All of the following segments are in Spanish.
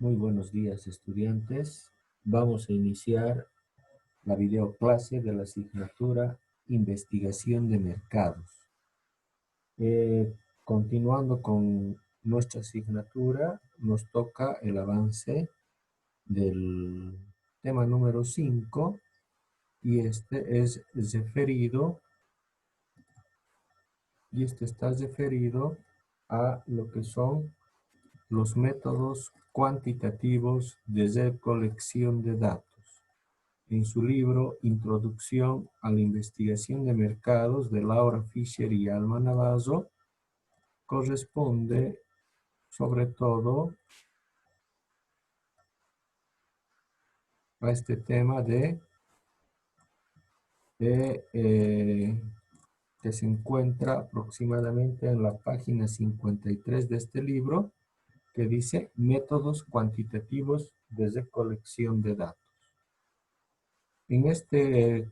Muy buenos días, estudiantes. Vamos a iniciar la videoclase de la asignatura Investigación de Mercados. Continuando con nuestra asignatura, nos toca el avance del tema número 5 y este está referido a lo que son los métodos cuantitativos de recolección de datos. En su libro Introducción a la Investigación de Mercados de Laura Fischer y Alma Navazo, corresponde sobre todo a este tema que se encuentra aproximadamente en la página 53 de este libro, que dice Métodos cuantitativos de recolección de datos. En este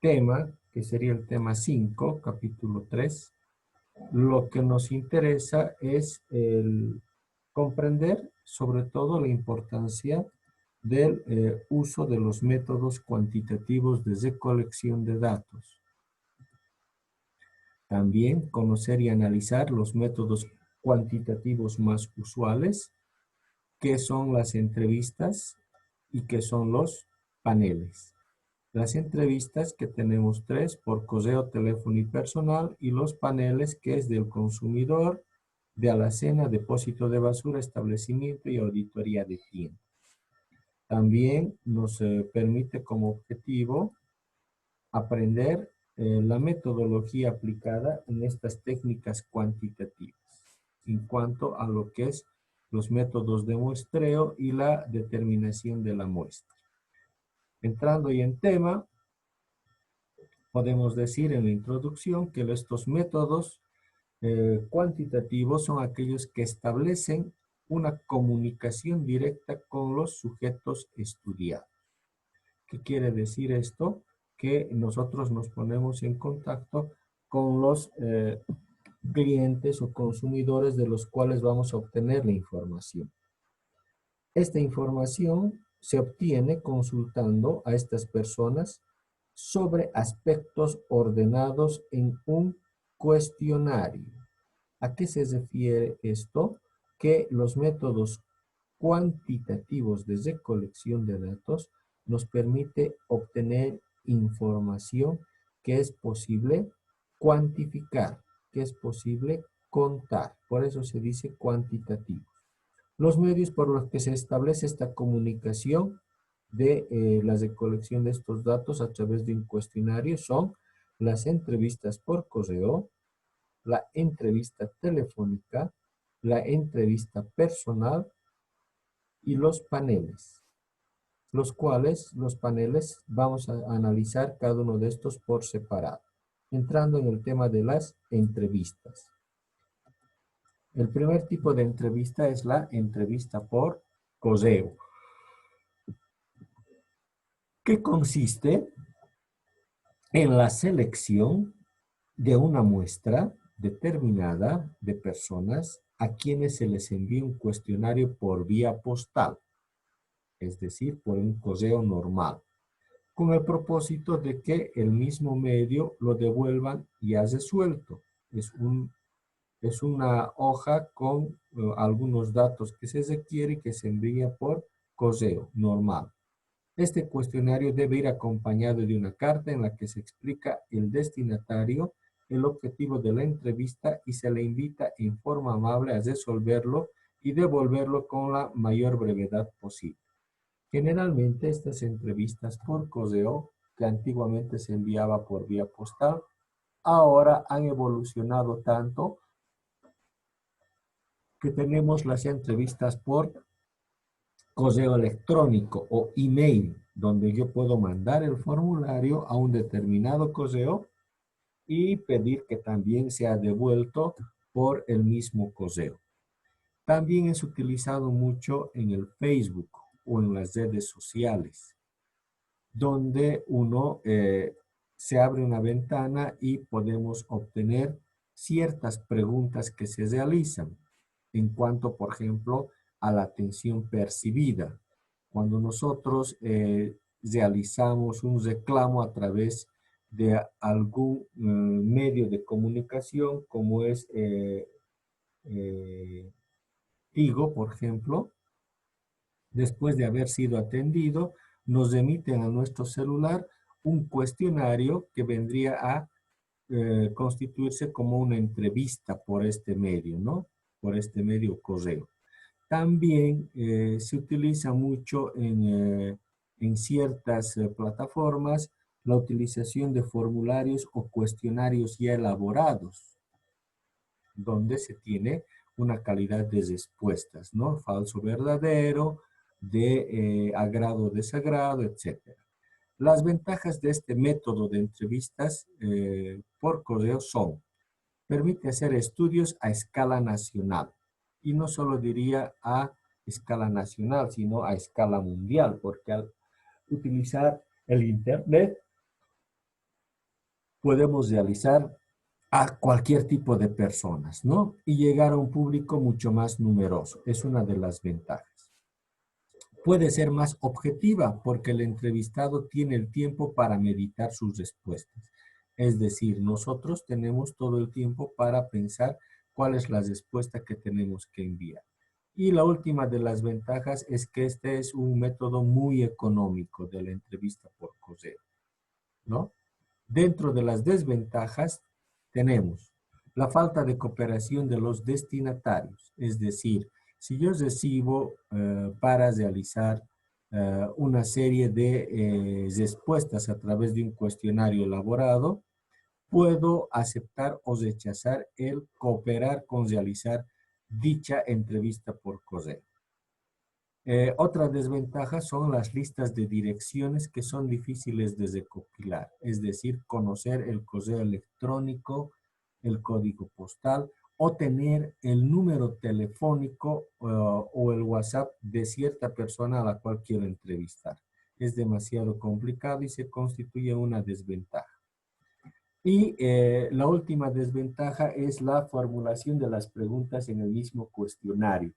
tema, que sería el tema 5, capítulo 3, lo que nos interesa es el comprender sobre todo la importancia del uso de los métodos cuantitativos de recolección de datos. También conocer y analizar los métodos cuantitativos más usuales, que son las entrevistas y que son los paneles. Las entrevistas, que tenemos 3 por correo, teléfono y personal, y los paneles, que es del consumidor, de alacena, depósito de basura, establecimiento y auditoría de tienda. También nos permite como objetivo aprender la metodología aplicada en estas técnicas cuantitativas en cuanto a lo que es los métodos de muestreo y la determinación de la muestra. Entrando ya en tema, podemos decir en la introducción que estos métodos cuantitativos son aquellos que establecen una comunicación directa con los sujetos estudiados. ¿Qué quiere decir esto? Que nosotros nos ponemos en contacto con los clientes o consumidores de los cuales vamos a obtener la información. Esta información se obtiene consultando a estas personas sobre aspectos ordenados en un cuestionario. ¿A qué se refiere esto? Que los métodos cuantitativos de recolección de datos nos permite obtener información que es posible cuantificar, que es posible contar. Por eso se dice cuantitativo. Los medios por los que se establece esta comunicación de la recolección de estos datos a través de un cuestionario son las entrevistas por correo, la entrevista telefónica, la entrevista personal y los paneles, los cuales los paneles vamos a analizar cada uno de estos por separado. Entrando en el tema de las entrevistas. El primer tipo de entrevista es la entrevista por correo, que consiste en la selección de una muestra determinada de personas a quienes se les envía un cuestionario por vía postal, es decir, por un correo normal, con el propósito de que el mismo medio lo devuelvan ya resuelto. Es una hoja con algunos datos que se requiere y que se envía por correo normal. Este cuestionario debe ir acompañado de una carta en la que se explica el destinatario, el objetivo de la entrevista y se le invita en forma amable a resolverlo y devolverlo con la mayor brevedad posible. Generalmente estas entrevistas por correo, que antiguamente se enviaba por vía postal, ahora han evolucionado tanto que tenemos las entrevistas por correo electrónico o email, donde yo puedo mandar el formulario a un determinado correo y pedir que también sea devuelto por el mismo correo. También es utilizado mucho en el Facebook o en las redes sociales, donde uno se abre una ventana y podemos obtener ciertas preguntas que se realizan en cuanto, por ejemplo, a la atención percibida. Cuando nosotros realizamos un reclamo a través de algún medio de comunicación, como es Tigo, por ejemplo, después de haber sido atendido, nos remiten a nuestro celular un cuestionario que vendría a constituirse como una entrevista por este medio, ¿no? Por este medio correo. También se utiliza mucho en ciertas plataformas la utilización de formularios o cuestionarios ya elaborados, donde se tiene una calidad de respuestas, ¿no? Falso, verdadero, de agrado, desagrado, etcétera. Las ventajas de este método de entrevistas por correo son: permite hacer estudios a escala nacional, y no solo diría a escala nacional, sino a escala mundial, porque al utilizar el Internet podemos realizar a cualquier tipo de personas, ¿no? Y llegar a un público mucho más numeroso. Es una de las ventajas. Puede ser más objetiva porque el entrevistado tiene el tiempo para meditar sus respuestas. Es decir, nosotros tenemos todo el tiempo para pensar cuál es la respuesta que tenemos que enviar. Y la última de las ventajas es que este es un método muy económico de la entrevista por correo, ¿no? Dentro de las desventajas tenemos la falta de cooperación de los destinatarios, es decir, si yo recibo para realizar una serie de respuestas a través de un cuestionario elaborado, puedo aceptar o rechazar el cooperar con realizar dicha entrevista por correo. Otra desventaja son las listas de direcciones que son difíciles de recopilar, es decir, conocer el correo electrónico, el código postal o tener el número telefónico o el WhatsApp de cierta persona a la cual quiero entrevistar. Es demasiado complicado y se constituye una desventaja. Y la última desventaja es la formulación de las preguntas en el mismo cuestionario,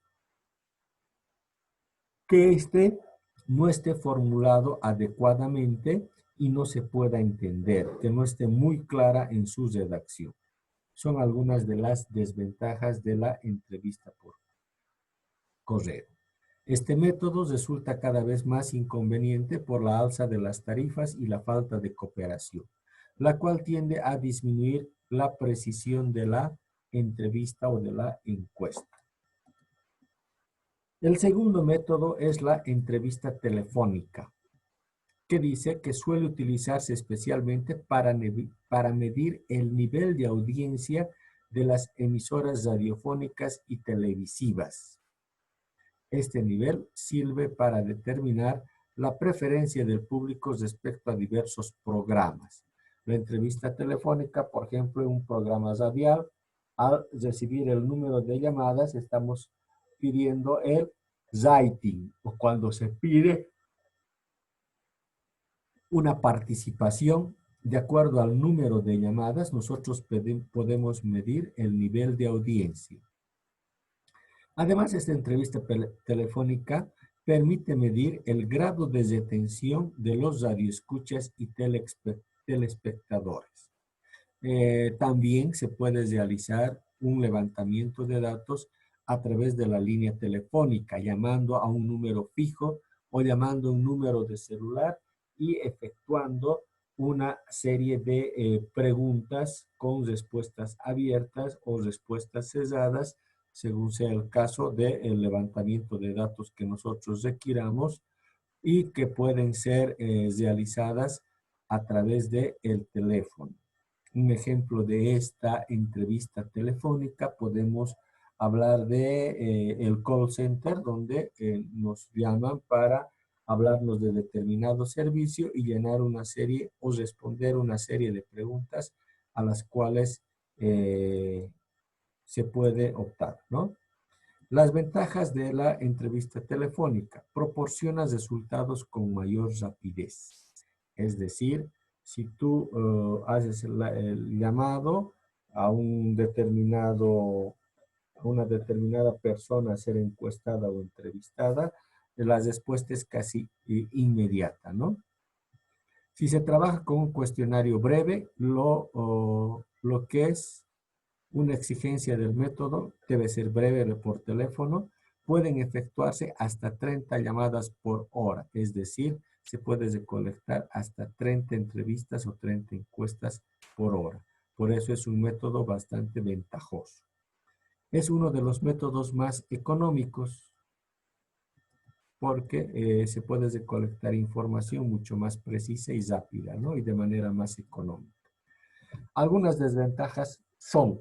que no esté formulado adecuadamente y no se pueda entender, que no esté muy clara en su redacción. Son algunas de las desventajas de la entrevista por correo. Este método resulta cada vez más inconveniente por la alza de las tarifas y la falta de cooperación, la cual tiende a disminuir la precisión de la entrevista o de la encuesta. El segundo método es la entrevista telefónica, que dice que suele utilizarse especialmente para medir el nivel de audiencia de las emisoras radiofónicas y televisivas. Este nivel sirve para determinar la preferencia del público respecto a diversos programas. La entrevista telefónica, por ejemplo, en un programa radial, al recibir el número de llamadas, estamos pidiendo el rating, o cuando se pide una participación de acuerdo al número de llamadas, nosotros podemos medir el nivel de audiencia. Además, esta entrevista telefónica permite medir el grado de retención de los radioescuchas y telespectadores. También se puede realizar un levantamiento de datos a través de la línea telefónica, llamando a un número fijo o llamando a un número de celular y efectuando una serie de preguntas con respuestas abiertas o respuestas cerradas, según sea el caso del levantamiento de datos que nosotros requiramos y que pueden ser realizadas a través del teléfono. Un ejemplo de esta entrevista telefónica podemos hablar de el call center, donde nos llaman para hablarnos de determinado servicio y llenar una serie o responder una serie de preguntas a las cuales se puede optar, ¿no? Las ventajas de la entrevista telefónica: proporciona resultados con mayor rapidez. Es decir, si tú haces el llamado a un determinado a una determinada persona a ser encuestada o entrevistada, la respuesta es casi inmediata, ¿no? Si se trabaja con un cuestionario breve, lo que es una exigencia del método debe ser breve por teléfono. Pueden efectuarse hasta 30 llamadas por hora, es decir, se puede recolectar hasta 30 entrevistas o 30 encuestas por hora. Por eso es un método bastante ventajoso. Es uno de los métodos más económicos porque se puede recolectar información mucho más precisa y rápida, ¿no? Y de manera más económica. Algunas desventajas son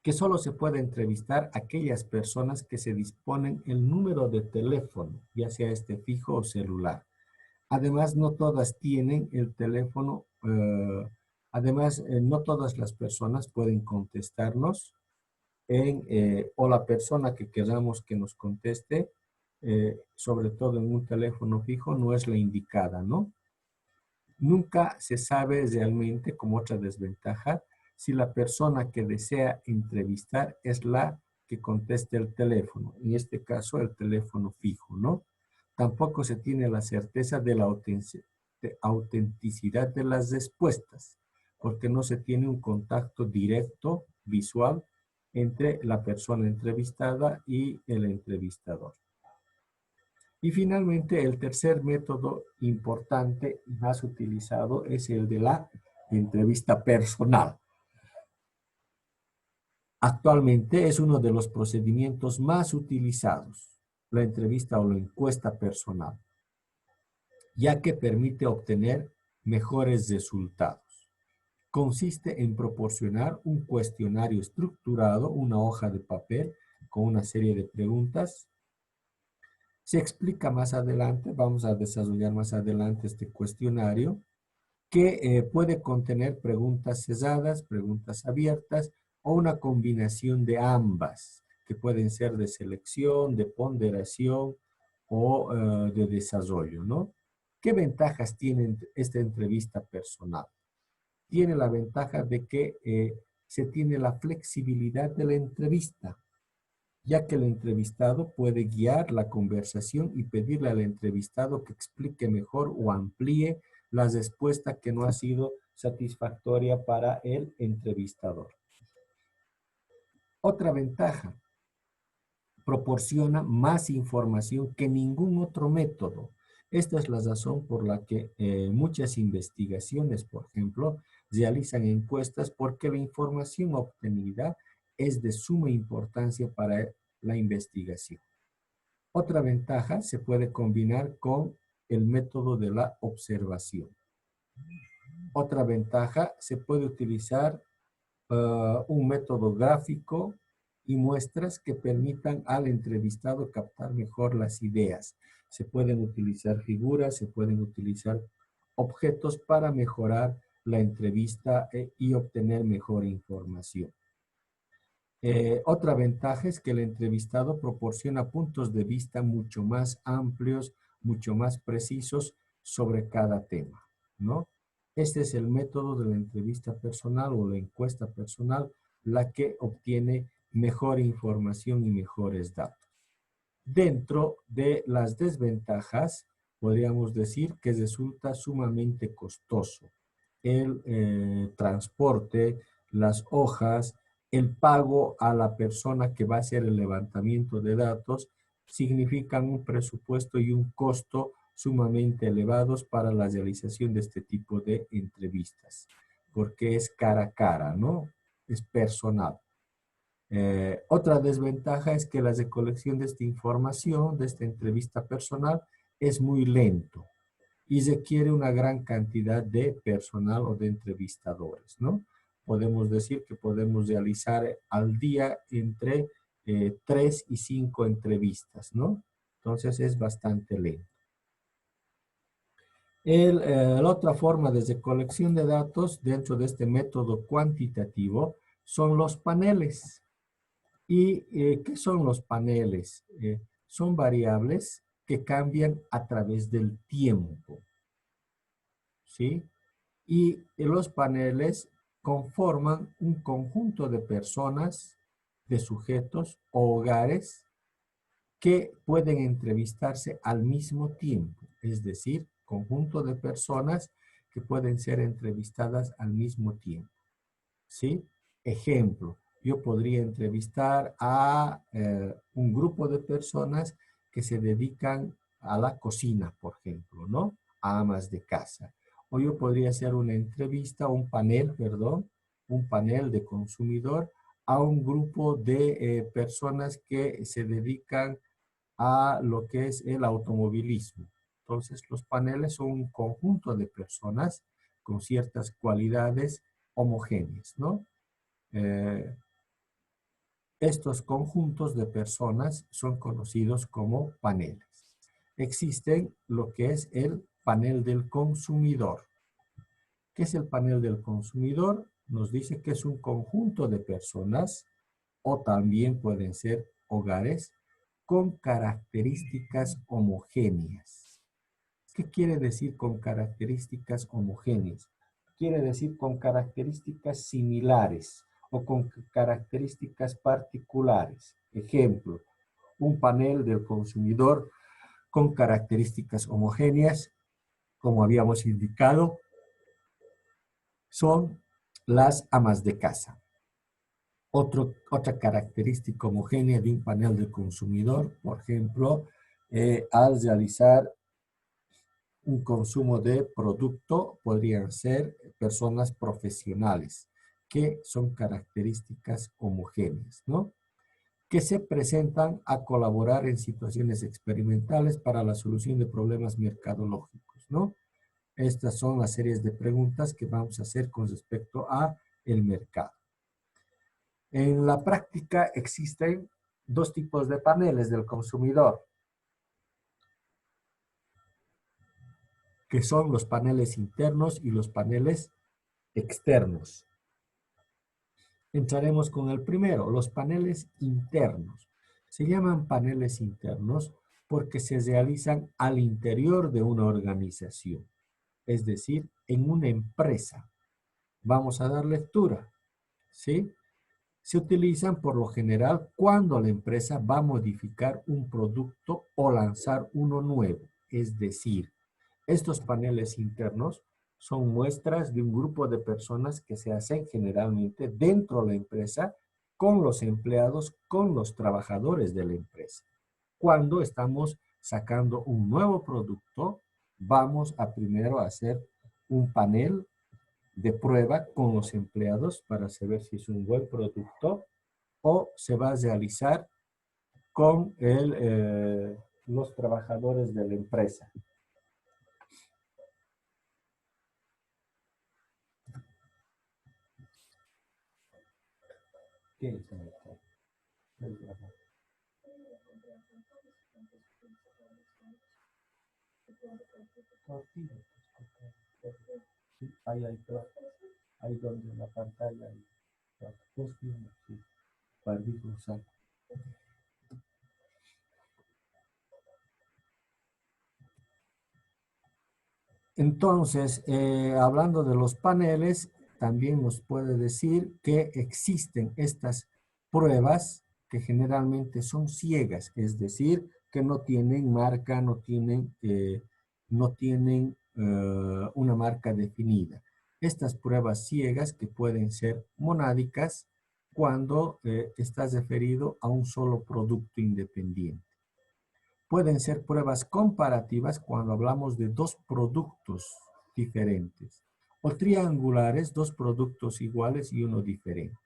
que solo se puede entrevistar a aquellas personas que se disponen el número de teléfono, ya sea este fijo o celular. Además, no todas tienen el teléfono, no todas las personas pueden contestarnos o la persona que queramos que nos conteste, sobre todo en un teléfono fijo, no es la indicada, ¿no? Nunca se sabe realmente, como otra desventaja, si la persona que desea entrevistar es la que conteste el teléfono, en este caso el teléfono fijo, ¿no? Tampoco se tiene la certeza de la autenticidad de las respuestas, porque no se tiene un contacto directo, visual, entre la persona entrevistada y el entrevistador. Y finalmente, el tercer método importante y más utilizado es el de la entrevista personal. Actualmente es uno de los procedimientos más utilizados, la entrevista o la encuesta personal, ya que permite obtener mejores resultados. Consiste en proporcionar un cuestionario estructurado, una hoja de papel con una serie de preguntas. Se explica más adelante, vamos a desarrollar más adelante este cuestionario, que puede contener preguntas cesadas, preguntas abiertas o una combinación de ambas, que pueden ser de selección, de ponderación o de desarrollo, ¿no? ¿Qué ventajas tiene esta entrevista personal? Tiene la ventaja de que se tiene la flexibilidad de la entrevista, ya que el entrevistado puede guiar la conversación y pedirle al entrevistado que explique mejor o amplíe la respuesta que no ha sido satisfactoria para el entrevistador. Otra ventaja, proporciona más información que ningún otro método. Esta es la razón por la que muchas investigaciones, por ejemplo, realizan encuestas porque la información obtenida es de suma importancia para la investigación. Otra ventaja se puede combinar con el método de la observación. Otra ventaja, se puede utilizar un método gráfico y muestras que permitan al entrevistado captar mejor las ideas. Se pueden utilizar figuras, se pueden utilizar objetos para mejorar la entrevista y obtener mejor información. Otra ventaja es que el entrevistado proporciona puntos de vista mucho más amplios, mucho más precisos sobre cada tema, ¿no? Este es el método de la entrevista personal o la encuesta personal, la que obtiene mejor información y mejores datos. Dentro de las desventajas, podríamos decir que resulta sumamente costoso el transporte, las hojas, el pago a la persona que va a hacer el levantamiento de datos, significan un presupuesto y un costo sumamente elevados para la realización de este tipo de entrevistas, porque es cara a cara, ¿no? Es personal. Otra desventaja es que la recolección de esta información, de esta entrevista personal, es muy lento y requiere una gran cantidad de personal o de entrevistadores, ¿no? Podemos decir que podemos realizar al día entre 3 y 5 entrevistas, ¿no? Entonces es bastante lento. La otra forma de recolección de datos dentro de este método cuantitativo son los paneles. ¿Y qué son los paneles? Son variables que cambian a través del tiempo, ¿sí? Y los paneles conforman un conjunto de personas de sujetos o hogares que pueden entrevistarse al mismo tiempo, es decir, conjunto de personas que pueden ser entrevistadas al mismo tiempo, ¿sí? Ejemplo, yo podría entrevistar a un grupo de personas que se dedican a la cocina, por ejemplo, ¿no? A amas de casa. O yo podría hacer una entrevista, un panel, perdón, un panel de consumidor a un grupo de personas que se dedican a lo que es el automovilismo. Entonces, los paneles son un conjunto de personas con ciertas cualidades homogéneas, ¿no? Eh, Estos conjuntos de personas son conocidos como paneles. Existen lo que es el panel del consumidor. ¿Qué es el panel del consumidor? Nos dice que es un conjunto de personas o también pueden ser hogares con características homogéneas. ¿Qué quiere decir con características homogéneas? Quiere decir con características similares o con características particulares. Ejemplo, un panel del consumidor con características homogéneas, como habíamos indicado, son las amas de casa. Otra característica homogénea de un panel de consumidor, por ejemplo, al realizar un consumo de producto, podrían ser personas profesionales, que son características homogéneas, ¿no? Que se presentan a colaborar en situaciones experimentales para la solución de problemas mercadológicos, ¿no? Estas son las series de preguntas que vamos a hacer con respecto a el mercado. En la práctica existen dos tipos de paneles del consumidor, que son los paneles internos y los paneles externos. Entraremos con el primero, los paneles internos. Se llaman paneles internos porque se realizan al interior de una organización, es decir, en una empresa. Vamos a dar lectura, ¿sí? Se utilizan por lo general cuando la empresa va a modificar un producto o lanzar uno nuevo. Es decir, estos paneles internos son muestras de un grupo de personas que se hacen generalmente dentro de la empresa con los empleados, con los trabajadores de la empresa. Cuando estamos sacando un nuevo producto, vamos a primero hacer un panel de prueba con los empleados para saber si es un buen producto o se va a realizar con los trabajadores de la empresa. ¿Qué es esto? Sí, ahí donde en la pantalla hay sí, para usar. Entonces, hablando de los paneles, también nos puede decir que existen estas pruebas que generalmente son ciegas, es decir, que no tienen marca, no tienen una marca definida. Estas pruebas ciegas que pueden ser monádicas cuando estás referido a un solo producto independiente. Pueden ser pruebas comparativas cuando hablamos de dos productos diferentes, o triangulares, dos productos iguales y uno diferente.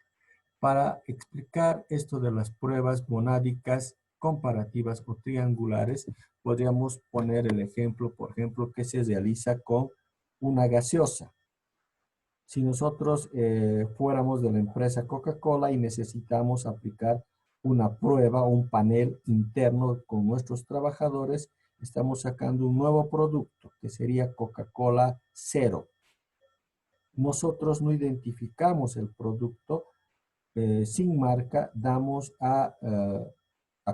Para explicar esto de las pruebas monádicas, comparativas o triangulares, podríamos poner el ejemplo, por ejemplo, que se realiza con una gaseosa. Si nosotros fuéramos de la empresa Coca-Cola y necesitamos aplicar una prueba o un panel interno con nuestros trabajadores, estamos sacando un nuevo producto que sería Coca-Cola Cero. Nosotros no identificamos el producto sin marca, damos a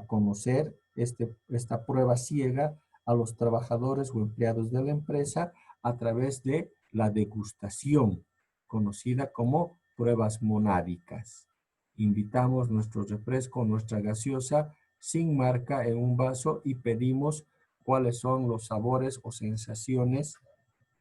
conocer esta prueba ciega a los trabajadores o empleados de la empresa a través de la degustación, conocida como pruebas monádicas. Invitamos nuestro refresco, nuestra gaseosa sin marca en un vaso y pedimos cuáles son los sabores o sensaciones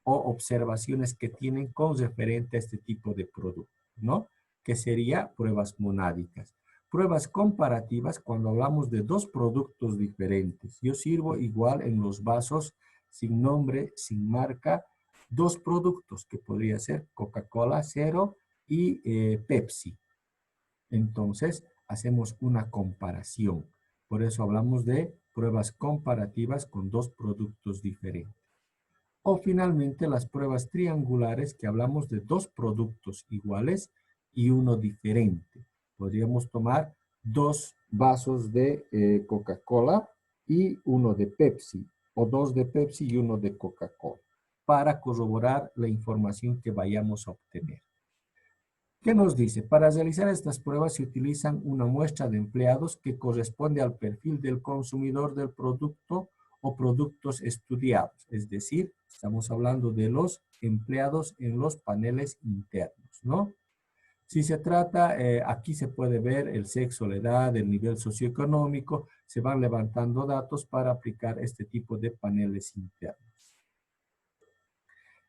o observaciones que tienen con referente a este tipo de producto, ¿no? Que sería pruebas monádicas. Pruebas comparativas cuando hablamos de dos productos diferentes. Yo sirvo igual en los vasos sin nombre, sin marca, dos productos que podría ser Coca-Cola cero y Pepsi. Entonces, hacemos una comparación. Por eso hablamos de pruebas comparativas con dos productos diferentes. O finalmente las pruebas triangulares que hablamos de dos productos iguales y uno diferente. Podríamos tomar dos vasos de Coca-Cola y uno de Pepsi, o dos de Pepsi y uno de Coca-Cola, para corroborar la información que vayamos a obtener. ¿Qué nos dice? Para realizar estas pruebas se utilizan una muestra de empleados que corresponde al perfil del consumidor del producto o productos estudiados. Es decir, estamos hablando de los empleados en los paneles internos, ¿no? Si se trata, aquí se puede ver el sexo, la edad, el nivel socioeconómico, se van levantando datos para aplicar este tipo de paneles internos.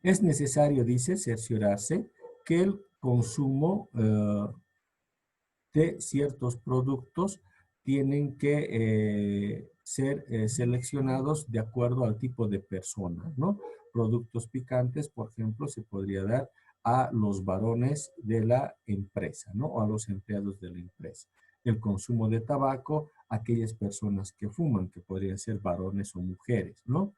Es necesario, dice, cerciorarse que el consumo de ciertos productos tienen que ser seleccionados de acuerdo al tipo de persona, ¿no? Productos picantes, por ejemplo, se podría dar a los varones de la empresa, ¿no? O a los empleados de la empresa. El consumo de tabaco, aquellas personas que fuman, que podrían ser varones o mujeres, ¿no?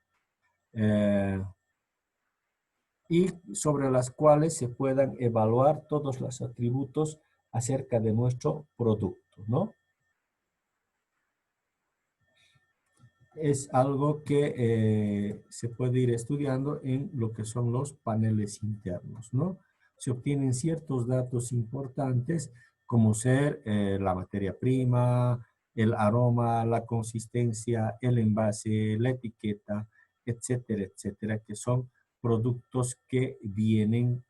Y sobre las cuales se puedan evaluar todos los atributos acerca de nuestro producto, ¿no? Es algo que se puede ir estudiando en lo que son los paneles internos, ¿no? Se obtienen ciertos datos importantes como ser la materia prima, el aroma, la consistencia, el envase, la etiqueta, etcétera, etcétera, que son productos que vienen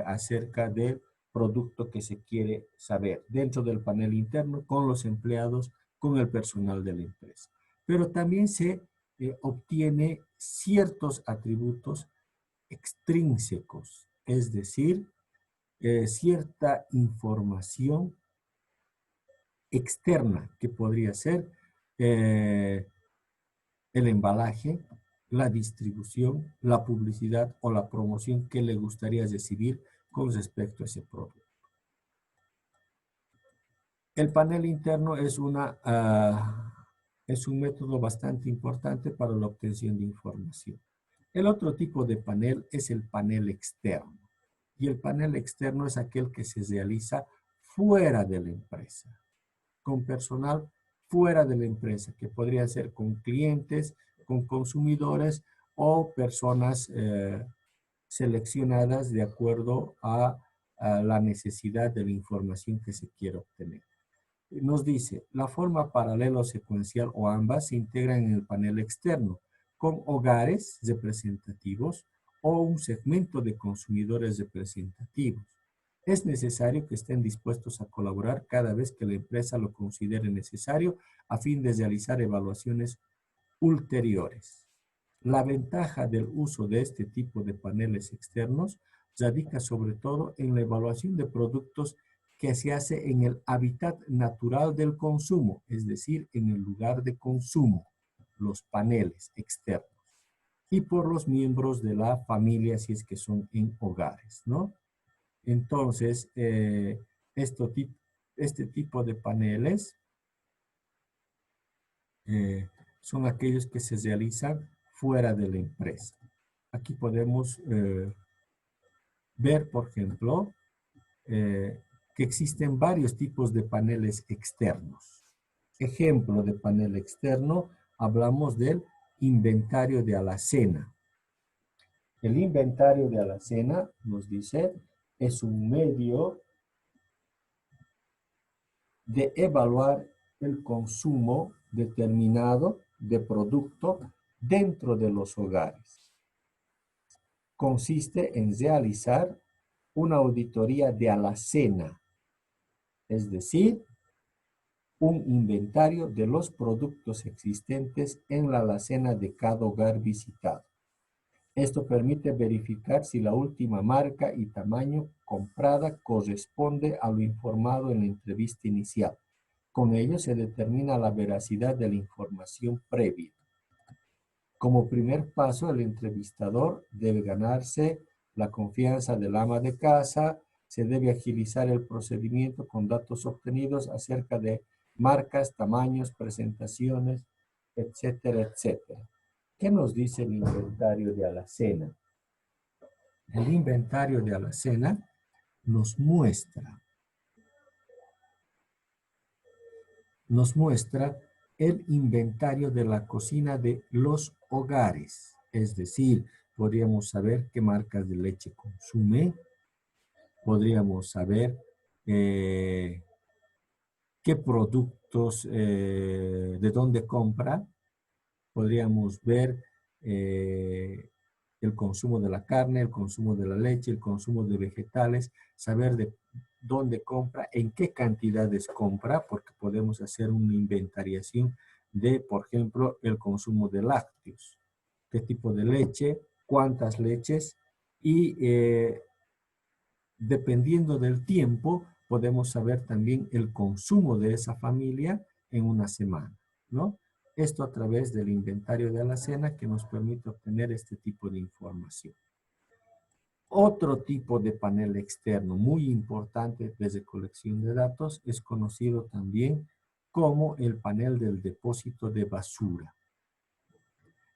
acerca del producto que se quiere saber dentro del panel interno con los empleados, con el personal de la empresa. Pero también se obtiene ciertos atributos extrínsecos, es decir, cierta información externa que podría ser eh, el embalaje, la distribución, la publicidad o la promoción que le gustaría recibir con respecto a ese producto. El panel interno es es un método bastante importante para la obtención de información. El otro tipo de panel es el panel externo. Y el panel externo es aquel que se realiza fuera de la empresa, con personal fuera de la empresa, que podría ser con clientes, con consumidores o personas seleccionadas de acuerdo a la necesidad de la información que se quiere obtener. Nos dice, la forma paralelo secuencial o ambas se integran en el panel externo con hogares representativos o un segmento de consumidores representativos. Es necesario que estén dispuestos a colaborar cada vez que la empresa lo considere necesario a fin de realizar evaluaciones ulteriores. La ventaja del uso de este tipo de paneles externos radica sobre todo en la evaluación de productos que se hace en el hábitat natural del consumo, es decir, en el lugar de consumo, los paneles externos, y por los miembros de la familia si es que son en hogares, ¿no? Entonces, este tipo de paneles son aquellos que se realizan fuera de la empresa. Aquí podemos ver, por ejemplo, que existen varios tipos de paneles externos. Ejemplo de panel externo, hablamos del inventario de alacena. El inventario de alacena, nos dice, es un medio de evaluar el consumo determinado de producto dentro de los hogares. Consiste en realizar una auditoría de alacena es decir, un inventario de los productos existentes en la alacena de cada hogar visitado. Esto permite verificar si la última marca y tamaño comprada corresponde a lo informado en la entrevista inicial. Con ello se determina la veracidad de la información previa. Como primer paso, el entrevistador debe ganarse la confianza del ama de casa, se debe agilizar el procedimiento con datos obtenidos acerca de marcas, tamaños, presentaciones, etcétera, etcétera. ¿Qué nos dice el inventario de alacena? El inventario de alacena nos muestra el inventario de la cocina de los hogares. Es decir, podríamos saber qué marcas de leche consume, podríamos saber qué productos, de dónde compra, podríamos ver el consumo de la carne, el consumo de la leche, el consumo de vegetales, saber de dónde compra, en qué cantidades compra, porque podemos hacer una inventariación de, por ejemplo, el consumo de lácteos, qué tipo de leche, cuántas leches y dependiendo del tiempo podemos saber también el consumo de esa familia en una semana, ¿no? Esto a través del inventario de alacena que nos permite obtener este tipo de información. Otro tipo de panel externo muy importante desde colección de datos es conocido también como el panel del depósito de basura.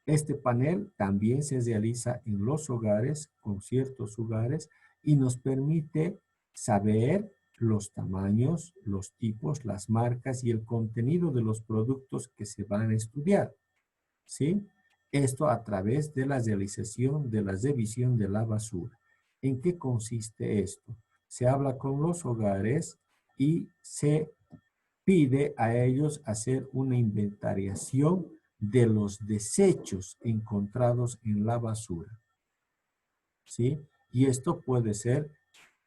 Este panel también se realiza en los hogares, con ciertos hogares, y nos permite saber los tamaños, los tipos, las marcas y el contenido de los productos que se van a estudiar, ¿sí? Esto a través de la realización de la revisión de la basura. ¿En qué consiste esto? Se habla con los hogares y se pide a ellos hacer una inventariación de los desechos encontrados en la basura, ¿sí? Y esto puede ser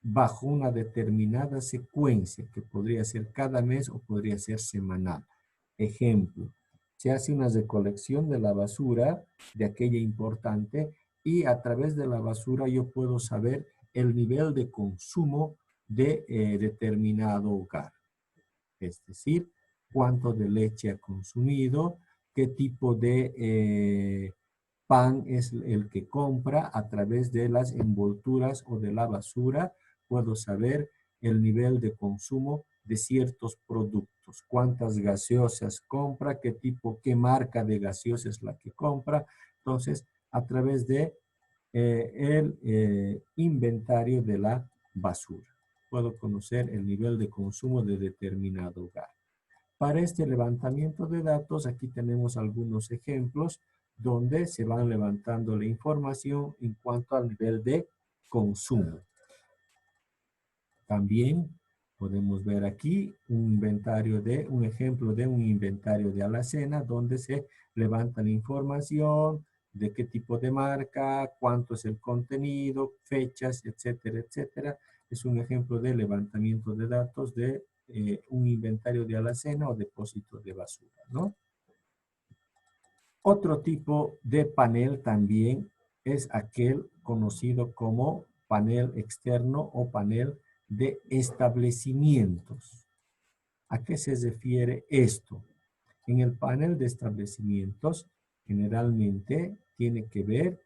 bajo una determinada secuencia, que podría ser cada mes o podría ser semanal. Ejemplo, se hace una recolección de la basura, de aquella importante, y a través de la basura yo puedo saber el nivel de consumo de determinado hogar. Es decir, cuánto de leche ha consumido, qué tipo de pan es el que compra a través de las envolturas o de la basura. Puedo saber el nivel de consumo de ciertos productos, cuántas gaseosas compra, qué tipo, qué marca de gaseosa es la que compra. Entonces, a través de el inventario de la basura, puedo conocer el nivel de consumo de determinado hogar. Para este levantamiento de datos, aquí tenemos algunos ejemplos donde se van levantando la información en cuanto al nivel de consumo. También podemos ver aquí un ejemplo de un inventario de alacena donde se levanta la información de qué tipo de marca, cuánto es el contenido, fechas, etcétera, etcétera. Es un ejemplo de levantamiento de datos de un inventario de alacena o depósito de basura, ¿no? Otro tipo de panel también es aquel conocido como panel externo o panel de establecimientos. ¿A qué se refiere esto? En el panel de establecimientos generalmente tiene que ver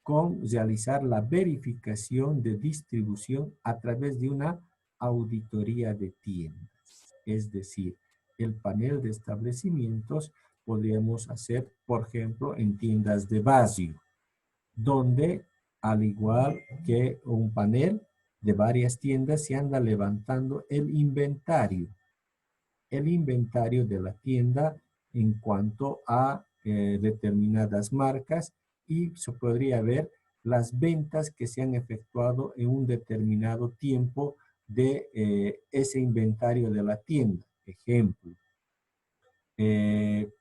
con realizar la verificación de distribución a través de una auditoría de tiendas. Es decir, el panel de establecimientos podríamos hacer, por ejemplo, en tiendas de barrio, donde al igual que un panel de varias tiendas se anda levantando el inventario de la tienda en cuanto a determinadas marcas y se podría ver las ventas que se han efectuado en un determinado tiempo de ese inventario de la tienda. Ejemplo,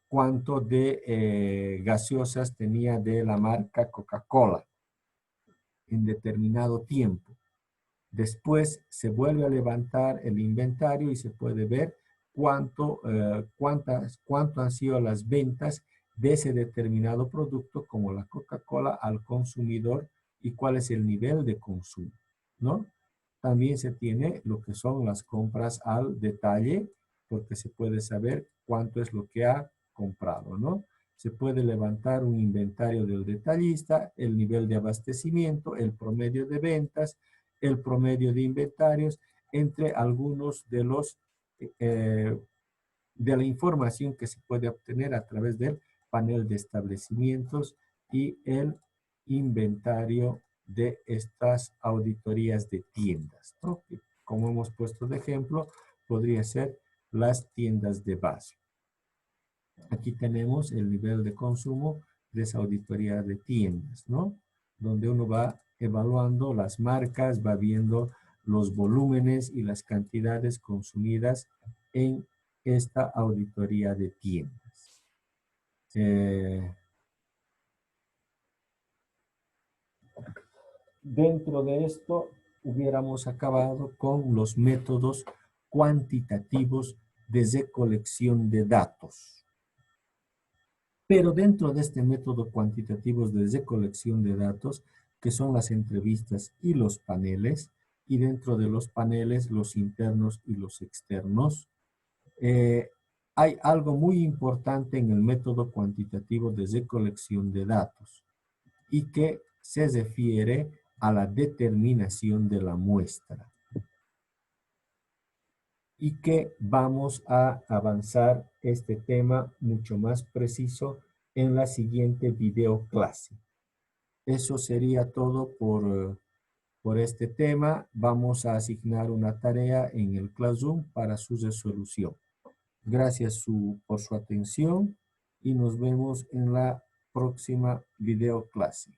cuánto de gaseosas tenía de la marca Coca-Cola en determinado tiempo. Después se vuelve a levantar el inventario y se puede ver cuánto han sido las ventas de ese determinado producto, como la Coca-Cola, al consumidor y cuál es el nivel de consumo, ¿no? También se tiene lo que son las compras al detalle, porque se puede saber cuánto es lo que ha comprado, ¿no? Se puede levantar un inventario del detallista, el nivel de abastecimiento, el promedio de ventas, el promedio de inventarios, entre algunos de los de la información que se puede obtener a través del panel de establecimientos y el inventario de estas auditorías de tiendas, ¿no? Que, como hemos puesto de ejemplo, podría ser las tiendas de base. Aquí tenemos el nivel de consumo de esa auditoría de tiendas, ¿no? Donde uno va evaluando las marcas, va viendo los volúmenes y las cantidades consumidas en esta auditoría de tiendas. Dentro de esto, hubiéramos acabado con los métodos cuantitativos de recolección de datos. Pero dentro de este método cuantitativo de recolección de datos, que son las entrevistas y los paneles, y dentro de los paneles, los internos y los externos, hay algo muy importante en el método cuantitativo de recolección de datos y que se refiere a la determinación de la muestra. Y que vamos a avanzar este tema mucho más preciso en la siguiente video clase. Eso sería todo por este tema. Vamos a asignar una tarea en el Classroom para su resolución. Gracias por su atención y nos vemos en la próxima video clase.